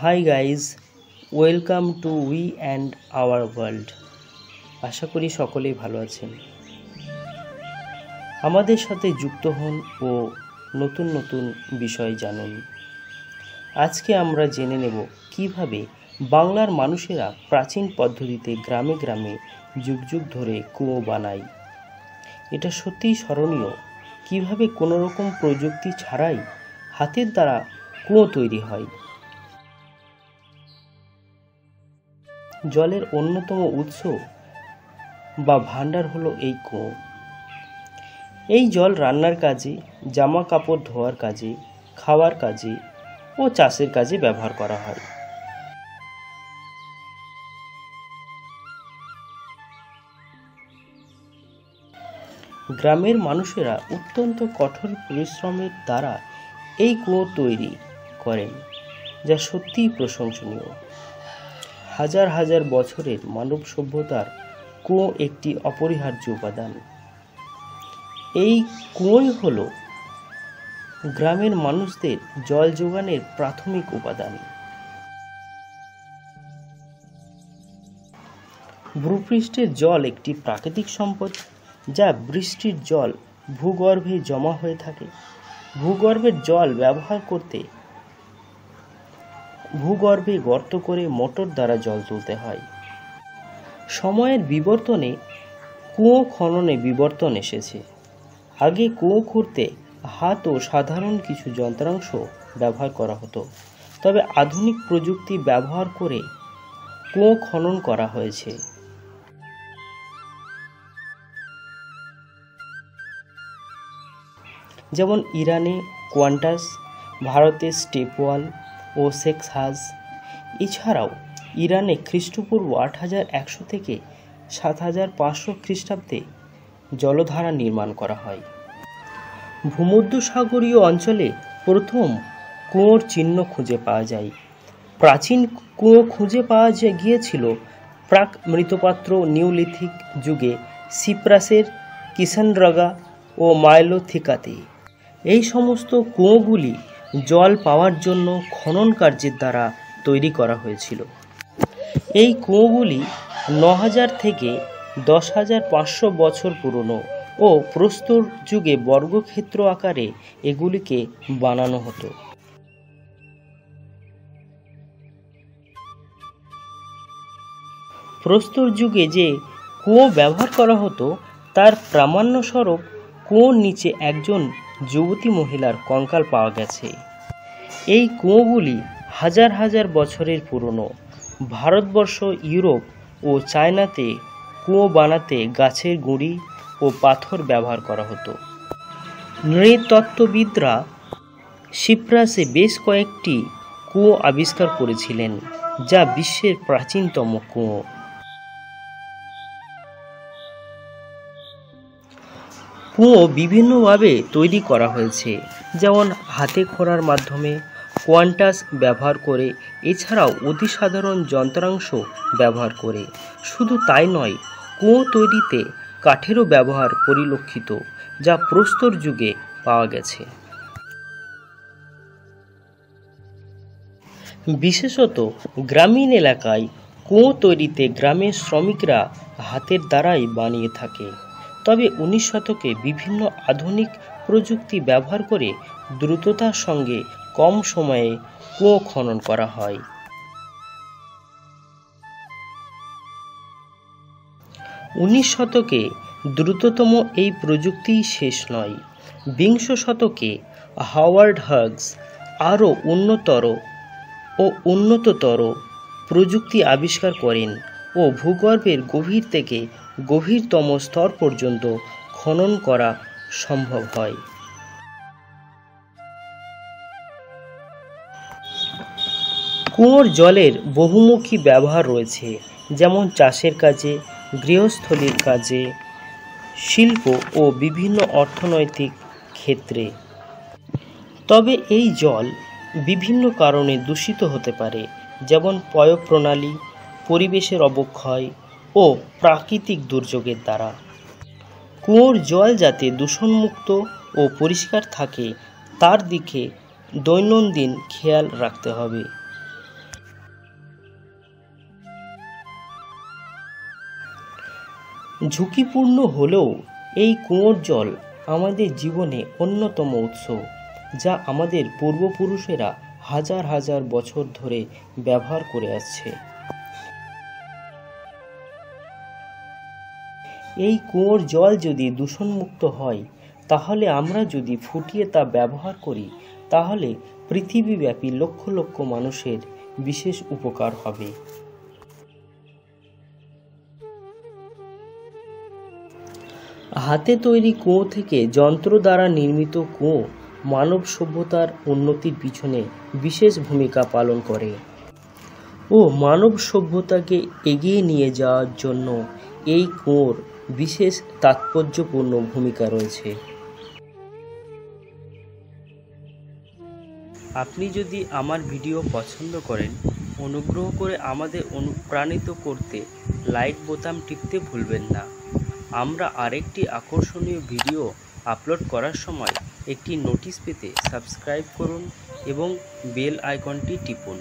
High guys, welcome to we and our world. আশা করি সকলেই ভালো আছেন। আমাদের সাথে যুক্ত হন ও নতুন নতুন বিষয় জানুন। আজকে আমরা জেনে নেব কিভাবে বাংলার মানুষেরা প্রাচীন পদ্ধতিতে গ্রামে গ্রামে যুগ যুগ ধরে কুয়ো বানায়। এটা সত্যিই স্মরণীয়, কিভাবে কোনো রকম প্রযুক্তি ছাড়াই হাতের দ্বারা কুয়ো তৈরি হয়। জলের অন্যতম উৎস বা ভাণ্ডার হলো এই কুয়ো। এই জল রান্নার কাজে, জামা কাপড় ধোয়ার কাজে, খাওয়ার কাজে ও চাষের কাজে ব্যবহার করা হয়। গ্রামের মানুষেরা অত্যন্ত কঠোর পরিশ্রমের দ্বারা এই কুয়ো তৈরি করেন, যা সত্যিই প্রশংসনীয়। হাজার হাজার বছরের মানব সভ্যতার কুয়ো একটি অপরিহার্য উপাদান। এই কুয়োই হল গ্রামের মানুষদের জল যোগানের প্রাথমিক উপাদান। ভূপৃষ্ঠের জল একটি প্রাকৃতিক সম্পদ, যা বৃষ্টির জল ভূগর্ভে জমা হয়ে থাকে। ভূগর্ভের জল ব্যবহার করতে ভূগর্ভে গর্ত করে মোটর দ্বারা জল তুলতে হয়। সময়ের বিবর্তনে কুয়ো খননে বিবর্তন এসেছে। আগে কুয়ো খুঁড়তে হাত ও সাধারণ কিছু যন্ত্রাংশ ব্যবহার করা হতো, তবে আধুনিক প্রযুক্তি ব্যবহার করে কুয়ো খনন করা হয়েছে। যেমন ইরানে কোয়ান্টাস, ভারতে স্টেপওয়াল ও সেক্সহাজ। এছাড়াও ইরানে খ্রিস্টপূর্ব 8100 থেকে 7500 খ্রিস্টাব্দে জলধারা নির্মাণ করা হয়। ভূমধ্যসাগরীয় অঞ্চলে প্রথম কুয়োর চিহ্ন খুঁজে পাওয়া যায়। প্রাচীন কুয়ো খুঁজে পাওয়া গিয়েছিল প্রাক মৃৎপাত্র নিওলিথিক যুগে সিপ্রাসের কিষানরগা ও মাইলোথিকাতে। এই সমস্ত কুয়োগুলি জল পাওয়ার জন্য খনন কার্যের দ্বারা তৈরি করা হয়েছিল। এই কুয়োগুলি 9000 থেকে 10500 বছর পুরনো ও প্রস্তর যুগে বর্গক্ষেত্র আকারে এগুলিকে বানানো হতো। প্রস্তর যুগে যে কুয়ো ব্যবহার করা হতো তার প্রামাণ্যস্বরূপ কুয়োর নিচে একজন যুবতী মহিলার কঙ্কাল পাওয়া গেছে। এই কুয়োগুলি হাজার হাজার বছরের পুরনো। ভারতবর্ষ, ইউরোপ ও চায়নাতে কুয়ো বানাতে গাছের গুঁড়ি ও পাথর ব্যবহার করা হতো। নৃতত্ত্ববিদরা সিপ্রাসে বেশ কয়েকটি কুয়ো আবিষ্কার করেছিলেন, যা বিশ্বের প্রাচীনতম কুয়ো। কুয়ো বিভিন্নভাবে তৈরি করা হয়েছে, যেমন হাতে খোঁড়ার মাধ্যমে, কোয়ান্টাস ব্যবহার করে, এছাড়াও অতি সাধারণ যন্ত্রাংশ ব্যবহার করে। শুধু তাই নয়, কুয়ো তৈরিতে কাঠেরও ব্যবহার পরিলক্ষিত, যা প্রস্তর যুগে পাওয়া গেছে। বিশেষত গ্রামীণ এলাকায় কুয়ো তৈরিতে গ্রামের শ্রমিকরা হাতের দ্বারাই বানিয়ে থাকে। তবে 19 শতকে বিভিন্ন আধুনিক প্রযুক্তি ব্যবহার করে দ্রুততার সঙ্গে কম সময়ে কুয়ো খনন করা হয়। 19 শতকে দ্রুততম এই প্রযুক্তি শেষ নয়। 20 শতকে হাওয়ার্ড হাগস আরও উন্নততর প্রযুক্তি আবিষ্কার করেন ও ভূগর্ভের গভীর থেকে গভীরতম স্তর পর্যন্ত খনন করা সম্ভব হয়। কুয়োর জলের বহুমুখী ব্যবহার রয়েছে, যেমন চাষের কাজে, গৃহস্থলীর কাজে, শিল্প ও বিভিন্ন অর্থনৈতিক ক্ষেত্রে। তবে এই জল বিভিন্ন কারণে দূষিত হতে পারে, যেমন পয়ঃ প্রণালী, পরিবেশের অবক্ষয় ও প্রাকৃতিক দুর্যোগের দ্বারা। কুয়োর জল যাতে দূষণমুক্ত ও পরিষ্কার থাকে তার দিকে দৈনন্দিন খেয়াল রাখতে হবে। ঝুঁকিপূর্ণ হলেও এই কুয়োর জল আমাদের জীবনে অন্যতম উৎস, যা আমাদের পূর্বপুরুষেরা হাজার হাজার বছর ধরে ব্যবহার করে আসছে। এই কুয়োর জল যদি দূষণমুক্ত হয়, তাহলে আমরা যদি ফুটিয়ে তা ব্যবহার করি, তাহলে পৃথিবীব্যাপী লক্ষ লক্ষ মানুষের বিশেষ উপকার হবে। হাতে তৈরি কুয়ো থেকে যন্ত্র দ্বারা নির্মিত কুয়ো মানব সভ্যতার উন্নতির পিছনে বিশেষ ভূমিকা পালন করে ও মানব সভ্যতাকে এগিয়ে নিয়ে যাওয়ার জন্য এই কুয়োর বিশেষ তাৎপর্যপূর্ণ ভূমিকা রয়েছে। আপনি যদি আমার ভিডিও পছন্দ করেন, অনুগ্রহ করে আমাদের অনুপ্রাণিত করতে লাইক বোতাম টিপতে ভুলবেন না। আমরা আরেকটি আকর্ষণীয় ভিডিও আপলোড করার সময় একটি নোটিশ পেতে সাবস্ক্রাইব করুন এবং বেল আইকনটি টিপুন।